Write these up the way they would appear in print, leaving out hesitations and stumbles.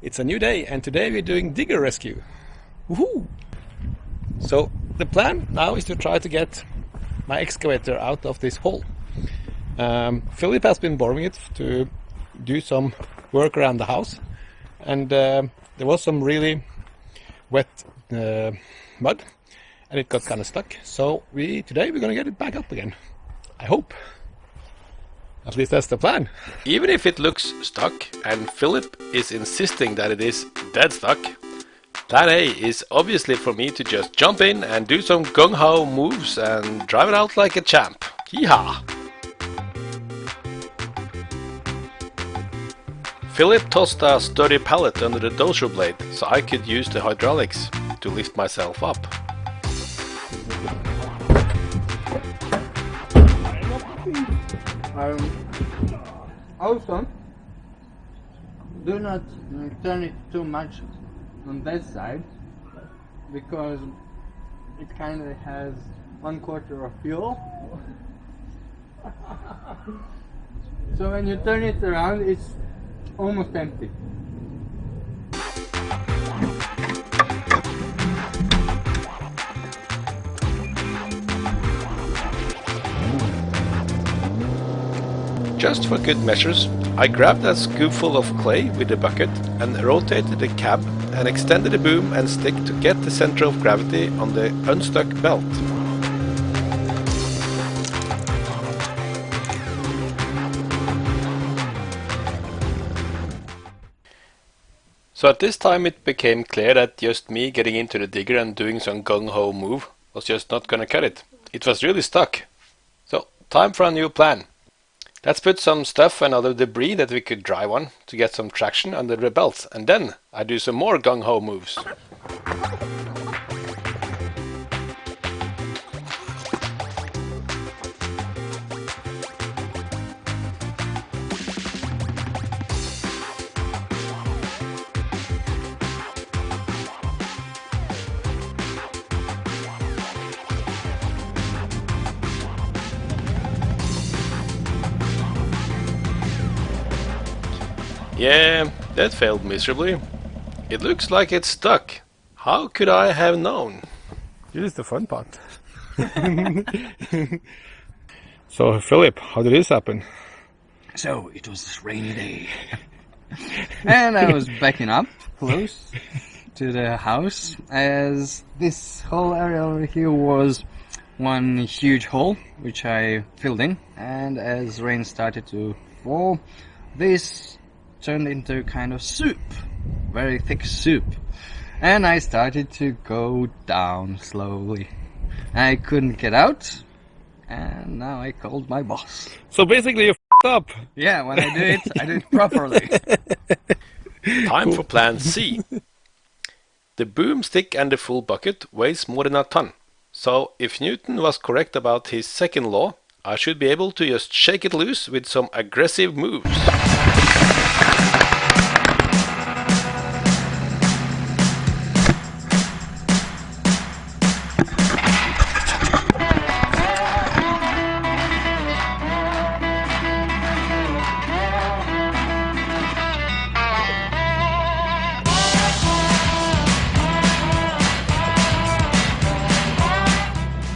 It's a new day, and today we're doing digger rescue. Woohoo! So the plan now is to try to get my excavator out of this hole. Philip has been borrowing it to do some work around the house, and there was some really wet mud, and it got kind of stuck. So today we're gonna get it back up again. I hope. At least that's the plan. Even if it looks stuck, and Philip is insisting that it is dead stuck, plan A is obviously for me to just jump in and do some gung-ho moves and drive it out like a champ. Yeehaw! Philip tossed a sturdy pallet under the dozer blade so I could use the hydraulics to lift myself up. Also, do not turn it too much on that side, because it kind of has 1/4 of fuel. So when you turn it around, it's almost empty. Just for good measures, I grabbed a scoopful of clay with the bucket and rotated the cab and extended the boom and stick to get the center of gravity on the unstuck belt. So at this time it became clear that just me getting into the digger and doing some gung-ho move was just not gonna cut it. It was really stuck. So time for a new plan. Let's put some stuff and other debris that we could drive on to get some traction under the belts, and then I do some more gung-ho moves. Yeah, that failed miserably. It looks like it's stuck. How could I have known? This is the fun part. So, Philip, how did this happen? So it was this rainy day, and I was backing up close to the house, as this whole area over here was one huge hole which I filled in, and as rain started to fall, this turned into kind of soup, very thick soup, and I started to go down slowly. I couldn't get out, and now I called my boss. So basically you f***ed up. Yeah, when I do it, I do it properly. Time for plan C. The boom stick and the full bucket weighs more than a ton. So if Newton was correct about his second law, I should be able to just shake it loose with some aggressive moves.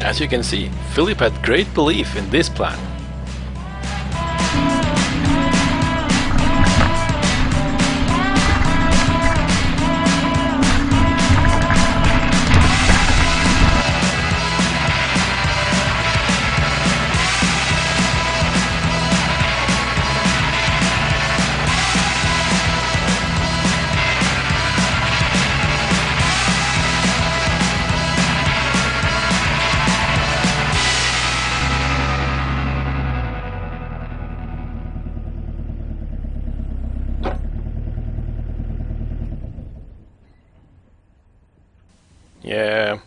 As you can see, Philip had great belief in this plan. Yeah,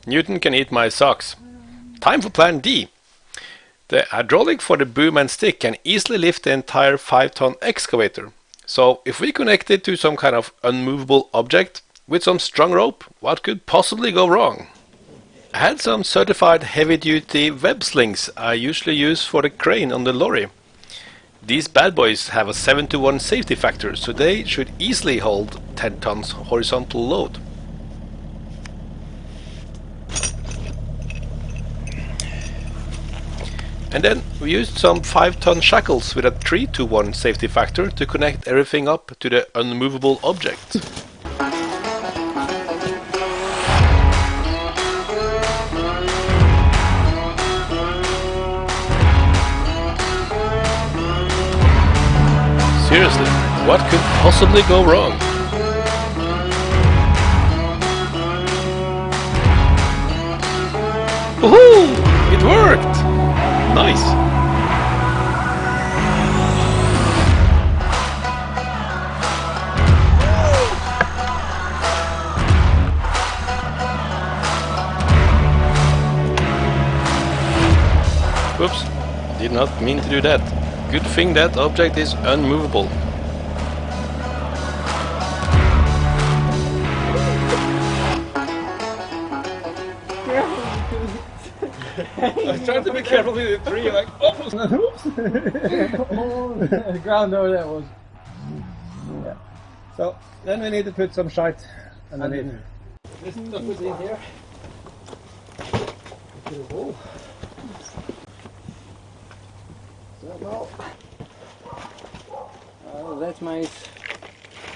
Newton can eat my socks. Time for plan D. The hydraulic for the boom and stick can easily lift the entire 5-ton excavator. So if we connect it to some kind of unmovable object with some strong rope, what could possibly go wrong? I had some certified heavy-duty web slings I usually use for the crane on the lorry. These bad boys have a 7-to-1 safety factor, so they should easily hold 10 tons horizontal load. And then we used some 5-ton shackles with a 3-to-1 safety factor to connect everything up to the unmovable object. Seriously, what could possibly go wrong? Woohoo! It worked! Nice! Whoops, did not mean to do that. Good thing that object is unmovable. I was trying to be careful with the tree, like, oops! The ground over there was. Yeah. So, then we need to put some shite underneath. This stuff was in here. Put a hole. So now, that might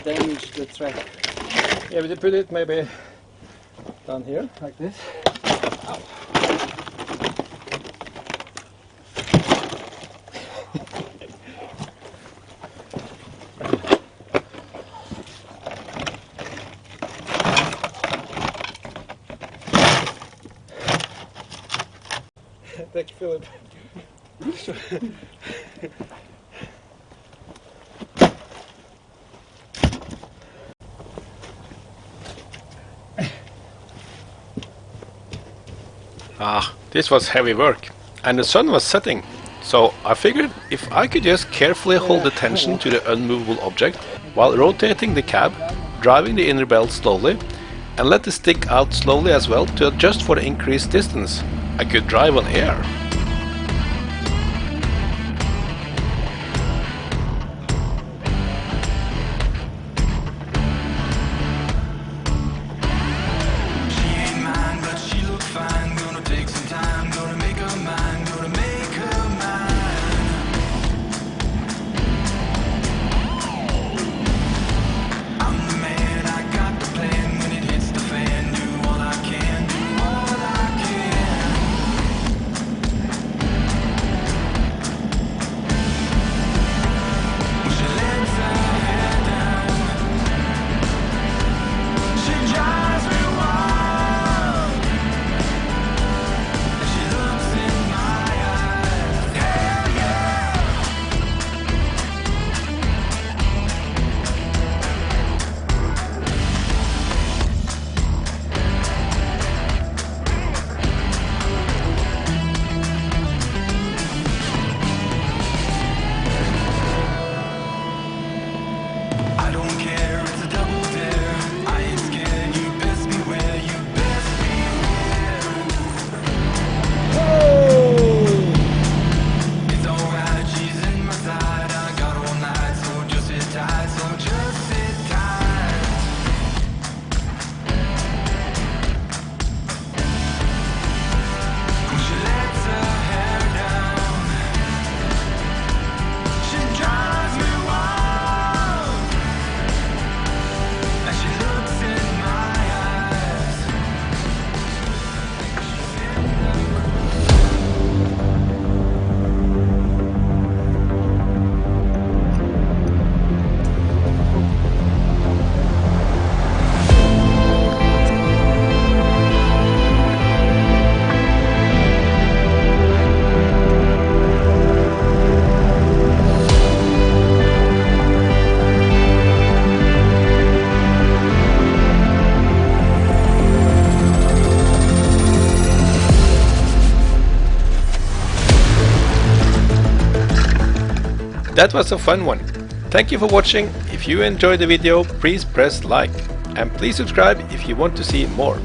damage the track. Yeah, we should put it maybe down here. Like this. Ow. Thank you, Philip. This was heavy work, and the sun was setting, so I figured if I could just carefully hold the tension to the unmovable object while rotating the cab, driving the inner belt slowly, and let the stick out slowly as well to adjust for the increased distance, I could drive on air. That was a fun one. Thank you for watching. If you enjoyed the video, please press like. And please subscribe if you want to see more.